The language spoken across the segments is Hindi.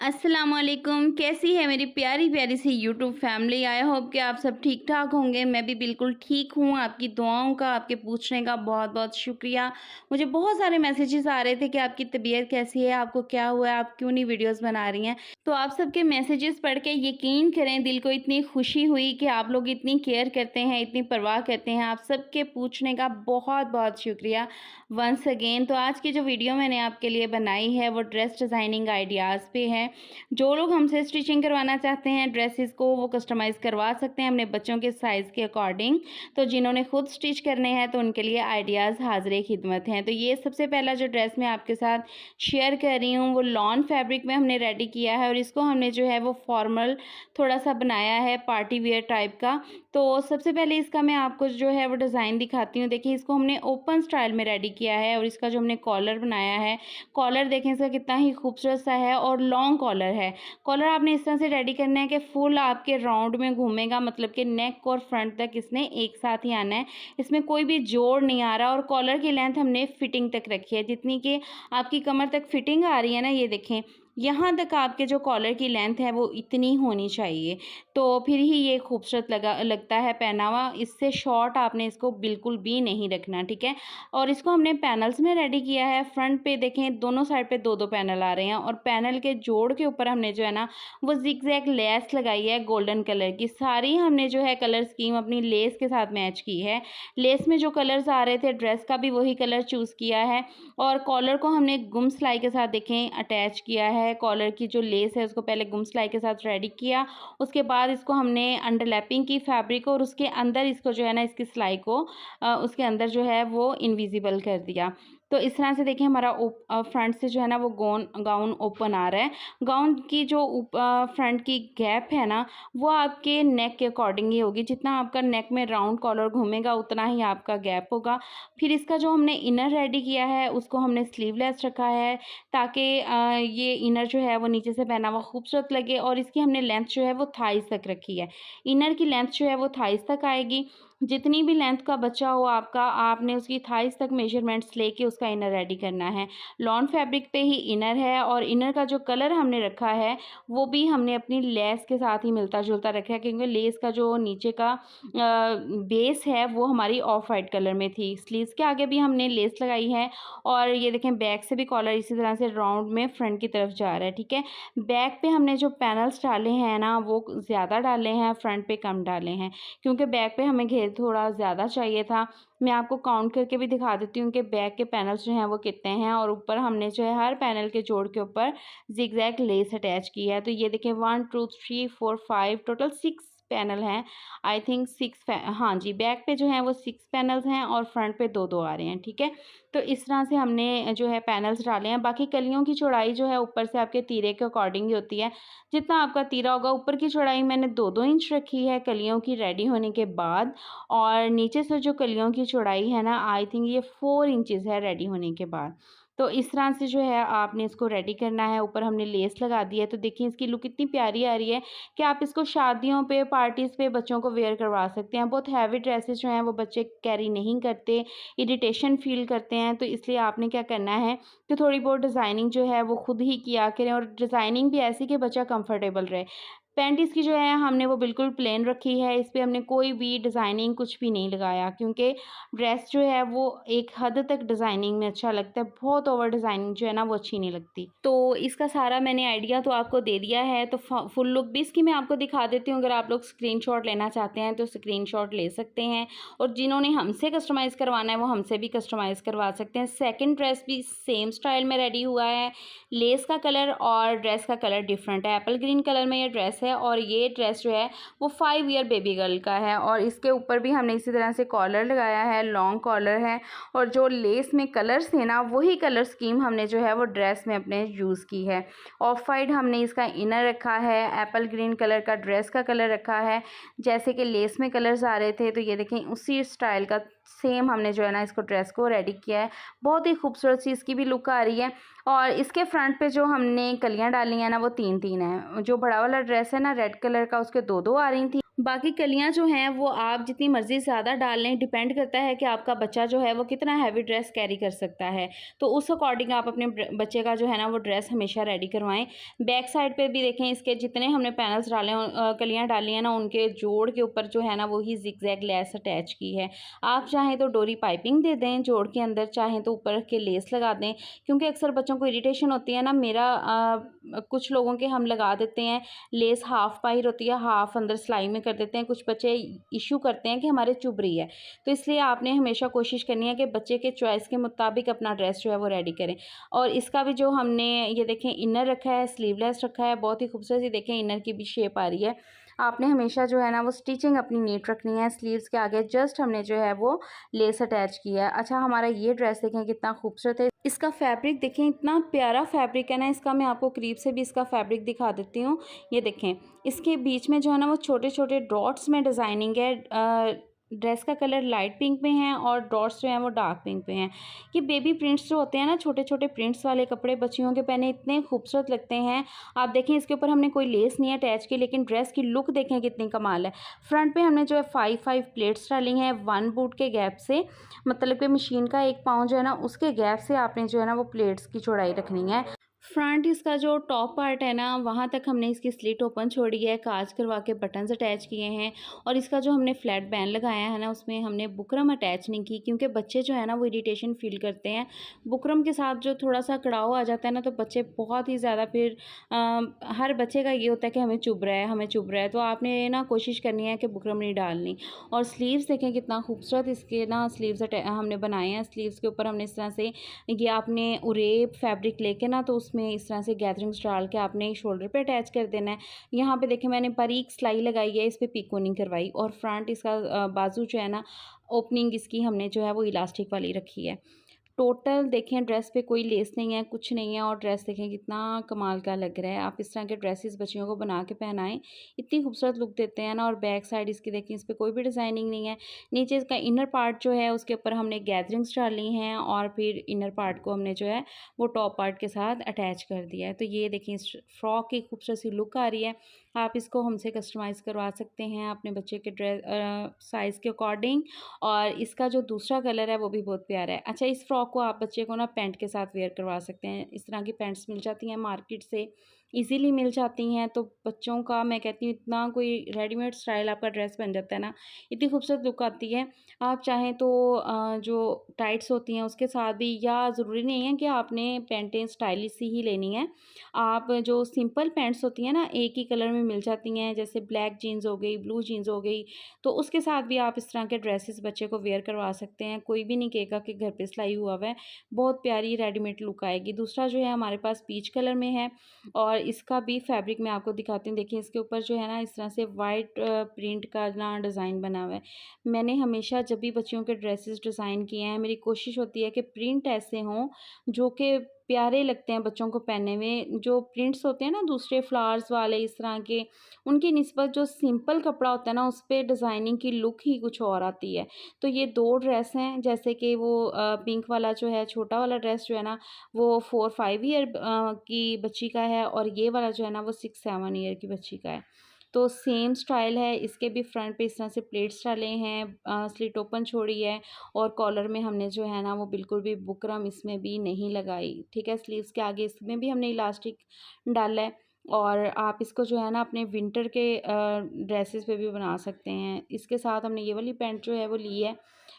अस्सलामुअलैकुम, कैसी है मेरी प्यारी प्यारी सी यूट्यूब फैमिली। आई होप कि आप सब ठीक ठाक होंगे। मैं भी बिल्कुल ठीक हूँ। आपकी दुआओं का, आपके पूछने का बहुत बहुत शुक्रिया। मुझे बहुत सारे मैसेजेस आ रहे थे कि आपकी तबीयत कैसी है, आपको क्या हुआ है, आप क्यों नहीं वीडियोस बना रही हैं। तो आप सबके मैसेजेस पढ़ के यकीन करें, दिल को इतनी खुशी हुई कि आप लोग इतनी केयर करते हैं, इतनी परवाह करते हैं। आप सबके पूछने का बहुत बहुत शुक्रिया वंस अगेन। तो आज की जो वीडियो मैंने आपके लिए बनाई है वो ड्रेस डिज़ाइनिंग आइडियाज़ पे है। जो लोग हमसे स्टिचिंग करवाना चाहते हैं ड्रेसेस को, वो कस्टमाइज़ करवा सकते हैं अपने बच्चों के साइज़ के अकॉर्डिंग। तो जिन्होंने खुद स्टिच करने हैं तो उनके लिए आइडियाज़ हाज़िर खिदमत हैं। तो ये सबसे पहला जो ड्रेस मैं आपके साथ शेयर कर रही हूँ वो लॉन फैब्रिक में हमने रेडी किया है और इसको हमने जो है वो फॉर्मल थोड़ा सा बनाया है, पार्टी वियर टाइप का। तो सबसे पहले इसका मैं आपको जो है वो डिज़ाइन दिखाती हूँ। देखिए, इसको हमने ओपन स्टाइल में रेडी किया है और इसका जो हमने कॉलर बनाया है, कॉलर देखें इसका कितना ही खूबसूरत सा है और लॉन्ग कॉलर है। कॉलर आपने इस तरह से रेडी करना है कि फुल आपके राउंड में घूमेगा, मतलब कि नेक और फ्रंट तक इसने एक साथ ही आना है। इसमें कोई भी जोड़ नहीं आ रहा और कॉलर की लेंथ हमने फिटिंग तक रखी है, जितनी कि आपकी कमर तक फिटिंग आ रही है ना, ये देखें यहाँ तक आपके जो कॉलर की लेंथ है वो इतनी होनी चाहिए। तो फिर ही ये खूबसूरत लगता है पहनावा। इससे शॉर्ट आपने इसको बिल्कुल भी नहीं रखना, ठीक है। और इसको हमने पैनल्स में रेडी किया है। फ्रंट पे देखें दोनों साइड पे दो दो पैनल आ रहे हैं और पैनल के जोड़ के ऊपर हमने जो है ना वो जिगजैग लेस लगाई है गोल्डन कलर की। सारी हमने जो है कलर स्कीम अपनी लेस के साथ मैच की है। लेस में जो कलर्स आ रहे थे ड्रेस का भी वही कलर चूज़ किया है और कॉलर को हमने गुम सिलाई के साथ देखें अटैच किया है। कॉलर की जो लेस है उसको पहले गुम सिलाई के साथ रेडी किया, उसके बाद इसको हमने अंडरलैपिंग की फैब्रिक और उसके अंदर इसको जो है ना इसकी सिलाई को उसके अंदर जो है वो इनविजिबल कर दिया। तो इस तरह से देखिए हमारा फ्रंट से जो है ना वो गाउन ओपन आ रहा है। गाउन की जो फ्रंट की गैप है ना वो आपके नेक के अकॉर्डिंग ही होगी। जितना आपका नेक में राउंड कॉलर घूमेगा उतना ही आपका गैप होगा। फिर इसका जो हमने इनर रेडी किया है उसको हमने स्लीवलेस रखा है ताकि ये इनर जो है वो नीचे से पहना हुआ खूबसूरत लगे और इसकी हमने लेंथ जो है वो थाइस तक रखी है। इनर की लेंथ जो है वो थाइस तक आएगी। जितनी भी लेंथ का बच्चा हो आपका, आपने उसकी थाइस तक मेजरमेंट्स लेके उसका इनर रेडी करना है। लॉन फैब्रिक पे ही इनर है और इनर का जो कलर हमने रखा है वो भी हमने अपनी लेस के साथ ही मिलता जुलता रखा है, क्योंकि लेस का जो नीचे का बेस है वो हमारी ऑफ वाइट कलर में थी। स्लीव्स के आगे भी हमने लेस लगाई है और ये देखें बैक से भी कॉलर इसी तरह से राउंड में फ्रंट की तरफ जा रहा है, ठीक है। बैक पे हमने जो पैनल्स डाले हैं ना वो ज़्यादा डाले हैं, फ्रंट पे कम डाले हैं, क्योंकि बैक पे हमें घेर थोड़ा ज़्यादा चाहिए था। मैं आपको काउंट करके भी दिखा देती हूँ कि बैक के पैनल्स जो हैं वो कितने हैं और ऊपर हमने जो है हर पैनल के जोड़ के ऊपर जिगजैग लेस अटैच की है। तो ये देखें 1 2 3 4 5 टोटल 6 पैनल हैं। आई थिंक 6 हाँ जी, बैक पे जो हैं वो 6 पैनल्स हैं और फ्रंट पे 2-2 आ रहे हैं, ठीक है। तो इस तरह से हमने जो है पैनल्स डाले हैं। बाकी कलियों की चौड़ाई जो है ऊपर से आपके तीरे के अकॉर्डिंग ही होती है। जितना आपका तीरा होगा, ऊपर की चौड़ाई मैंने 2-2 इंच रखी है कलियों की रेडी होने के बाद और नीचे से जो कलियों की चौड़ाई है ना आई थिंक ये 4 इंचेस है रेडी होने के बाद। तो इस तरह से जो है आपने इसको रेडी करना है। ऊपर हमने लेस लगा दी है। तो देखिए इसकी लुक इतनी प्यारी आ रही है कि आप इसको शादियों पे, पार्टीज़ पे बच्चों को वेयर करवा सकते हैं। बहुत हैवी ड्रेसेस जो हैं वो बच्चे कैरी नहीं करते, इरिटेशन फ़ील करते हैं। तो इसलिए आपने क्या करना है कि थोड़ी बहुत डिज़ाइनिंग जो है वो खुद ही किया करें और डिज़ाइनिंग भी ऐसी कि बच्चा कंफर्टेबल रहे। पैंट इसकी जो है हमने वो बिल्कुल प्लेन रखी है। इस पे हमने कोई भी डिज़ाइनिंग कुछ भी नहीं लगाया, क्योंकि ड्रेस जो है वो एक हद तक डिज़ाइनिंग में अच्छा लगता है। बहुत ओवर डिज़ाइनिंग जो है ना वो अच्छी नहीं लगती। तो इसका सारा मैंने आइडिया तो आपको दे दिया है। तो फुल लुक भी इसकी मैं आपको दिखा देती हूँ। अगर आप लोग स्क्रीनशॉट लेना चाहते हैं तो स्क्रीनशॉट ले सकते हैं और जिन्होंने हमसे कस्टमाइज़ करवाना है वो हमसे भी कस्टमाइज़ करवा सकते हैं। सेकंड ड्रेस भी सेम स्टाइल में रेडी हुआ है। लेस का कलर और ड्रेस का कलर डिफरेंट है। एप्पल ग्रीन कलर में ये ड्रेस है और ये ड्रेस जो है वो 5 ईयर बेबी गर्ल का है और इसके ऊपर भी हमने इसी तरह से कॉलर लगाया है, लॉन्ग कॉलर है और जो लेस में कलर्स थे ना वही कलर स्कीम हमने जो है वो ड्रेस में अपने यूज़ की है। ऑफ वाइट हमने इसका इनर रखा है, एप्पल ग्रीन कलर का ड्रेस का कलर रखा है। जैसे कि लेस में कलर्स आ रहे थे तो ये देखें उसी स्टाइल का सेम हमने जो है ना इसको ड्रेस को रेडी किया है। बहुत ही खूबसूरत सी इसकी भी लुक आ रही है और इसके फ्रंट पे जो हमने कलियां डाली हैं ना वो 3-3 हैं। जो बड़ा वाला ड्रेस है ना रेड कलर का उसके 2-2 आ रही थी बाकी कलियाँ जो हैं वो आप जितनी मर्ज़ी ज़्यादा डाल लें, डिपेंड करता है कि आपका बच्चा जो है वो कितना हैवी ड्रेस कैरी कर सकता है। तो उस अकॉर्डिंग आप अपने बच्चे का जो है ना वो ड्रेस हमेशा रेडी करवाएँ। बैक साइड पे भी देखें, इसके जितने हमने पैनल्स डाले हैं कलियाँ डाली हैं ना, उनके जोड़ के ऊपर जो है ना वही ज़िगज़ैग लेस अटैच की है। आप चाहें तो डोरी पाइपिंग दे दें जोड़ के अंदर, चाहें तो ऊपर रख के लेस लगा दें, क्योंकि अक्सर बच्चों को इरिटेशन होती है ना। कुछ लोगों के हम लगा देते हैं, लेस हाफ बाहर होती है, हाफ अंदर सिलाई में कर देते हैं। कुछ बच्चे इश्यू करते हैं कि हमारे चुभ रही है, तो इसलिए आपने हमेशा कोशिश करनी है कि बच्चे के चॉइस के मुताबिक अपना ड्रेस जो है वो रेडी करें। और इसका भी जो हमने ये देखें इनर रखा है, स्लीवलेस रखा है, बहुत ही खूबसूरत सी देखें इनर की भी शेप आ रही है। आपने हमेशा जो है ना वो स्टिचिंग अपनी नीट रखनी है। स्लीव्स के आगे जस्ट हमने जो है वो लेस अटैच किया है। अच्छा, हमारा ये ड्रेस देखें कितना खूबसूरत है। इसका फैब्रिक देखें, इतना प्यारा फैब्रिक है ना इसका। मैं आपको करीब से भी इसका फैब्रिक दिखा देती हूँ। ये देखें, इसके बीच में जो है ना वो छोटे-छोटे डॉट्स में डिज़ाइनिंग है। ड्रेस का कलर लाइट पिंक में है और डॉट्स जो हैं वो डार्क पिंक में हैं। ये बेबी प्रिंट्स जो होते हैं ना, छोटे-छोटे प्रिंट्स वाले कपड़े बच्चियों के पहने इतने खूबसूरत लगते हैं। आप देखें, इसके ऊपर हमने कोई लेस नहीं अटैच की, लेकिन ड्रेस की लुक देखें कितनी कमाल है। फ्रंट पे हमने जो है 5-5 प्लेट्स डाली हैं 1 बूट के गैप से, मतलब कि मशीन का 1 पाँव जो है ना उसके गैप से आपने जो है ना वो प्लेट्स की चौड़ाई रखनी है। फ्रंट इसका जो टॉप पार्ट है ना, वहाँ तक हमने इसकी स्लिट ओपन छोड़ी है, काज करवा के बटन्स अटैच किए हैं। और इसका जो हमने फ्लैट बैंड लगाया है ना, उसमें हमने बुकरम अटैच नहीं की, क्योंकि बच्चे जो है ना वो इरिटेशन फील करते हैं। बुकरम के साथ जो थोड़ा सा कड़ाव आ जाता है ना, तो बच्चे बहुत ही ज़्यादा फिर हर बच्चे का ये होता है कि हमें चुभ रहा है, हमें चुभ रहा है। तो आपने ना कोशिश करनी है कि बुकरम नहीं डालनी। और स्लीव्स देखें कितना खूबसूरत इसके ना स्लीव्स हमने बनाए हैं। स्लीव्स के ऊपर हमने इस तरह से ये आपने उरेब फैब्रिक लेके ना, तो उसमें इस तरह से गैदरिंग्स डाल के आपने शोल्डर पे अटैच कर देना है। यहाँ पे देखिए मैंने बारीक सिलाई लगाई है, इस पे पिको नहीं करवाई। और फ्रंट इसका बाजू जो है ना, ओपनिंग इसकी हमने जो है वो इलास्टिक वाली रखी है। टोटल देखें, ड्रेस पे कोई लेस नहीं है, कुछ नहीं है। और ड्रेस देखें कितना कमाल का लग रहा है। आप इस तरह के ड्रेसेस बच्चियों को बना के पहनाएं, इतनी खूबसूरत लुक देते हैं ना। और बैक साइड इसकी देखें, इस पर कोई भी डिज़ाइनिंग नहीं है। नीचे इसका इनर पार्ट जो है उसके ऊपर हमने गैदरिंग्स डाली हैं, और फिर इनर पार्ट को हमने जो है वो टॉप पार्ट के साथ अटैच कर दिया है। तो ये देखें, इस फ्रॉक की खूबसूरत सी लुक आ रही है। आप इसको हमसे कस्टमाइज़ करवा सकते हैं अपने बच्चे के ड्रेस साइज़ के अकॉर्डिंग। और इसका जो दूसरा कलर है वो भी बहुत प्यारा है। अच्छा, इस फ्रॉक को आप बच्चे को ना पैंट के साथ वेयर करवा सकते हैं। इस तरह की पैंट्स मिल जाती हैं मार्केट से, इजीली मिल जाती हैं। तो बच्चों का मैं कहती हूँ इतना कोई रेडीमेड स्टाइल आपका ड्रेस बन जाता है ना, इतनी खूबसूरत लुक आती है। आप चाहें तो जो टाइट्स होती हैं उसके साथ भी, या ज़रूरी नहीं है कि आपने पैंटें स्टाइलिश सी ही लेनी है। आप जो सिंपल पैंट्स होती हैं ना, एक ही कलर में मिल जाती हैं, जैसे ब्लैक जीन्स हो गई, ब्लू जीन्स हो गई, तो उसके साथ भी आप इस तरह के ड्रेसेस बच्चे को वेयर करवा सकते हैं। कोई भी नहीं कहेगा कि घर पे सिलाई हुआ है। बहुत प्यारी रेडीमेड लुक आएगी। दूसरा जो है हमारे पास पीच कलर में है, और इसका भी फैब्रिक मैं आपको दिखाती हूँ। देखिए, इसके ऊपर जो है ना इस तरह से वाइट प्रिंट का ना डिज़ाइन बना हुआ है। मैंने हमेशा जब भी बच्चियों के ड्रेसेस डिज़ाइन किए हैं, मेरी कोशिश होती है कि प्रिंट ऐसे हों जो कि प्यारे लगते हैं बच्चों को पहनने में। जो प्रिंट्स होते हैं ना दूसरे फ्लावर्स वाले इस तरह के, उनकी निस्बत जो सिंपल कपड़ा होता है ना, उस पे डिज़ाइनिंग की लुक ही कुछ और आती है। तो ये 2 ड्रेस हैं, जैसे कि वो पिंक वाला जो है छोटा वाला ड्रेस जो है ना, वो 4-5 ईयर की बच्ची का है, और ये वाला जो है ना वो 6-7 ईयर की बच्ची का है। तो सेम स्टाइल है। इसके भी फ्रंट पे इस तरह से प्लेट्स डाले हैं, स्लिट ओपन छोड़ी है, और कॉलर में हमने जो है ना वो बिल्कुल भी बुकरम इसमें भी नहीं लगाई, ठीक है। स्लीव्स के आगे इसमें भी हमने इलास्टिक डाला है। और आप इसको जो है ना अपने विंटर के ड्रेसेस पे भी बना सकते हैं। इसके साथ हमने ये वाली पैंट जो है वो ली है।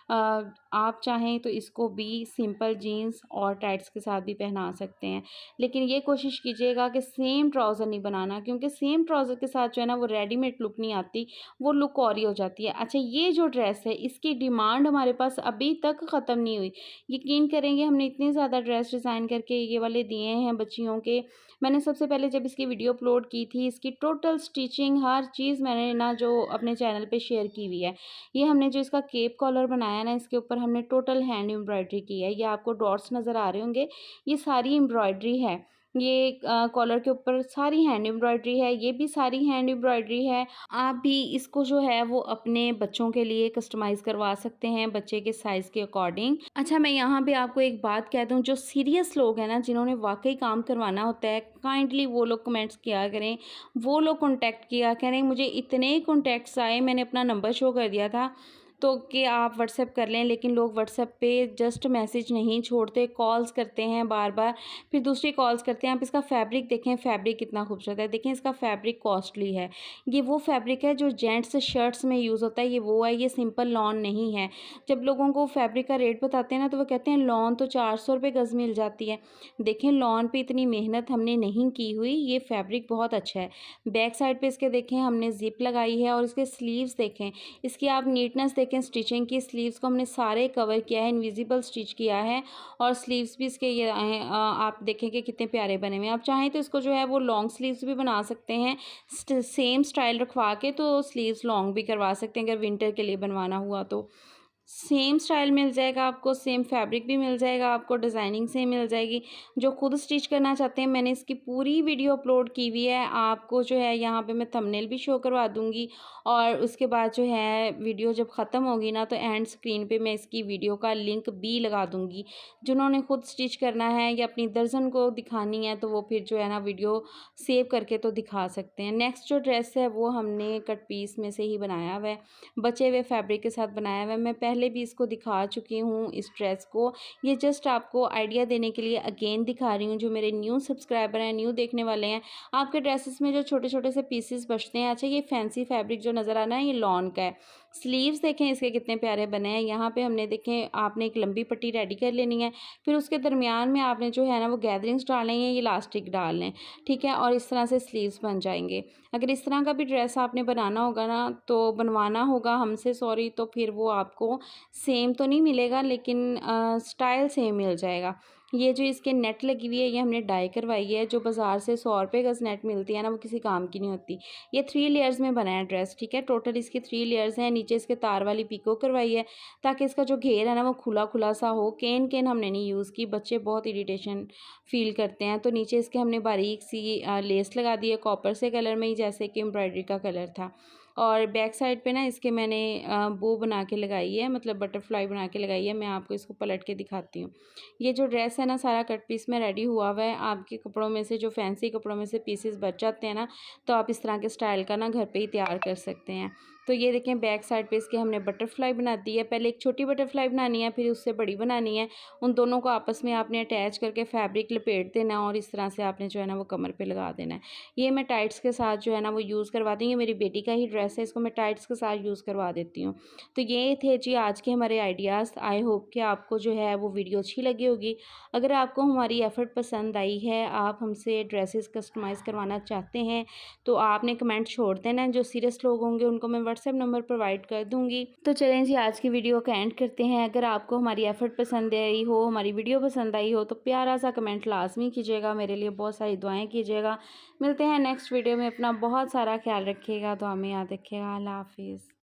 आप चाहें तो इसको भी सिंपल जीन्स और टाइट्स के साथ भी पहना सकते हैं, लेकिन ये कोशिश कीजिएगा कि सेम ट्राउज़र नहीं बनाना, क्योंकि सेम ट्राउज़र के साथ जो है ना वो रेडीमेड लुक नहीं आती, वो लुक और ही हो जाती है। अच्छा, ये जो ड्रेस है इसकी डिमांड हमारे पास अभी तक ख़त्म नहीं हुई। यकीन करेंगे, हमने इतने ज़्यादा ड्रेस डिज़ाइन करके ये वाले दिए हैं बच्चियों के। मैंने सबसे पहले जब इसकी वीडियो अपलोड की थी, इसकी टोटल स्टिचिंग हर चीज़ मैंने ना जो अपने चैनल पे शेयर की हुई है। ये हमने जो इसका केप कॉलर बनाया ना, इसके ऊपर हमने टोटल हैंड एम्ब्रॉयडरी की है। ये आपको डॉट्स नज़र आ रहे होंगे, ये सारी एम्ब्रॉयडरी है। ये कॉलर के ऊपर सारी हैंड एम्ब्रॉयडरी है, ये भी सारी हैंड एम्ब्रॉयडरी है। आप भी इसको जो है वो अपने बच्चों के लिए कस्टमाइज़ करवा सकते हैं, बच्चे के साइज़ के अकॉर्डिंग। अच्छा, मैं यहाँ पे आपको एक बात कह दूँ, जो सीरियस लोग हैं ना, जिन्होंने वाक़ई काम करवाना होता है, काइंडली वो लोग कमेंट्स किया करें, वो लोग कॉन्टैक्ट किया करें। मुझे इतने कॉन्टैक्ट्स आए, मैंने अपना नंबर शो कर दिया था तो कि आप व्हाट्सएप कर लें, लेकिन लोग व्हाट्सएप पे जस्ट मैसेज नहीं छोड़ते, कॉल्स करते हैं बार-बार, फिर दूसरी कॉल्स करते हैं। आप इसका फैब्रिक देखें, फैब्रिक कितना खूबसूरत है। देखें, इसका फैब्रिक कॉस्टली है। ये वो फैब्रिक है जो जेंट्स शर्ट्स में यूज़ होता है, ये वो है, ये सिंपल लॉन नहीं है। जब लोगों को फैब्रिक का रेट बताते हैं ना, तो वो कहते हैं लॉन तो 400 रुपए गज़ मिल जाती है। देखें, लॉन पे इतनी मेहनत हमने नहीं की हुई, ये फैब्रिक बहुत अच्छा है। बैक साइड पे इसके देखें हमने ज़िप लगाई है और इसके स्लीव्स देखें, इसकी आप नीटनेस देखें, स्टिचिंग की, स्लीव्स को हमने सारे कवर किया है, इनविजिबल स्टिच किया है और स्लीव्स भी इसके ये आए हैं। आप देखें कि कितने प्यारे बने हुए हैं। आप चाहें तो इसको जो है वो लॉन्ग स्लीव्स भी बना सकते हैं, सेम स्टाइल रखवा के, तो स्लीव्स लॉन्ग भी करवा सकते हैं अगर विंटर के लिए बनवाना हुआ तो। सेम स्टाइल मिल जाएगा आपको, सेम फैब्रिक भी मिल जाएगा आपको, डिज़ाइनिंग सेम मिल जाएगी। जो खुद स्टिच करना चाहते हैं, मैंने इसकी पूरी वीडियो अपलोड की हुई है। आपको जो है यहाँ पे मैं थंबनेल भी शो करवा दूँगी और उसके बाद जो है वीडियो जब ख़त्म होगी ना, तो एंड स्क्रीन पे मैं इसकी वीडियो का लिंक भी लगा दूँगी। जिन्होंने खुद स्टिच करना है या अपनी दर्जन को दिखानी है, तो वो फिर जो है ना वीडियो सेव करके तो दिखा सकते हैं। नेक्स्ट जो ड्रेस है वो हमने कट पीस में से ही बनाया हुआ है, बचे हुए फैब्रिक के साथ बनाया हुआ है। मैं पहले भी इसको दिखा चुकी हूँ इस ड्रेस को, ये जस्ट आपको आइडिया देने के लिए अगेन दिखा रही हूँ। जो मेरे न्यू सब्सक्राइबर हैं, न्यू देखने वाले हैं, आपके ड्रेसेस में जो छोटे-छोटे से पीसेस बचते हैं, अच्छा ये फैंसी फैब्रिक जो नज़र आ रहा है, ये लॉन का है। स्लीव्स देखें इसके कितने प्यारे बने हैं। यहाँ पे हमने देखें, आपने एक लंबी पट्टी रेडी कर लेनी है, फिर उसके दरमियान में आपने जो है ना वो गैदरिंग्स डालने हैं, ये इलास्टिक डाल लें, ठीक है? और इस तरह से स्लीव्स बन जाएंगे। अगर इस तरह का भी ड्रेस आपने बनाना होगा ना, तो बनवाना होगा हमसे, सॉरी, तो फिर वो आपको सेम तो नहीं मिलेगा, लेकिन स्टाइल सेम मिल जाएगा। ये जो इसके नेट लगी हुई है, ये हमने डाई करवाई है। जो बाज़ार से 100 रुपए गज़ नेट मिलती है ना, वो किसी काम की नहीं होती। ये 3 लेयर्स में बना है ड्रेस, ठीक है? टोटल इसकी 3 लेयर्स हैं। नीचे इसके तार वाली पीको करवाई है, ताकि इसका जो घेर है ना वो खुला-खुला सा हो। केन-केन हमने नहीं यूज़ की, बच्चे बहुत इरिटेशन फ़ील करते हैं। तो नीचे इसके हमने बारीक सी लेस लगा दी है, कॉपर से कलर में ही, जैसे कि एम्ब्रॉयडरी का कलर था। और बैक साइड पे ना इसके मैंने बो बना के लगाई है, मतलब बटरफ्लाई बना के लगाई है। मैं आपको इसको पलट के दिखाती हूँ। ये जो ड्रेस है ना, सारा कट पीस में रेडी हुआ हुआ है। आपके कपड़ों में से, जो फैंसी कपड़ों में से पीसेस बच जाते हैं ना, तो आप इस तरह के स्टाइल का ना घर पे ही तैयार कर सकते हैं। तो ये देखें, बैक साइड पे इसके हमने बटरफ्लाई बना दी है। पहले एक छोटी बटरफ्लाई बनानी है, फिर उससे बड़ी बनानी है। उन दोनों को आपस में आपने अटैच करके फैब्रिक लपेट देना है और इस तरह से आपने जो है ना वो कमर पे लगा देना है। ये मैं टाइट्स के साथ जो है ना वो यूज़ करवा दी। ये मेरी बेटी का ही ड्रेस है, इसको मैं टाइट्स के साथ यूज़ करवा देती हूँ। तो ये थे जी आज के हमारे आइडियाज़। आई होप कि आपको जो है वो वीडियो अच्छी लगी होगी। अगर आपको हमारी एफ़र्ट पसंद आई है, आप हमसे ड्रेसेस कस्टमाइज़ करवाना चाहते हैं, तो आपने कमेंट छोड़ देना। जो सीरियस लोग होंगे उनको मैं व्हाट्सएप नंबर प्रोवाइड कर दूँगी। तो चलें जी, आज की वीडियो का एंड करते हैं। अगर आपको हमारी एफ़र्ट पसंद आई हो, हमारी वीडियो पसंद आई हो, तो प्यारा सा कमेंट लाज़मी कीजिएगा। मेरे लिए बहुत सारी दुआएँ कीजिएगा। मिलते हैं नेक्स्ट वीडियो में। अपना बहुत सारा ख्याल रखिएगा, तो हमें याद रखिएगा। अल्लाह हाफ़िज़।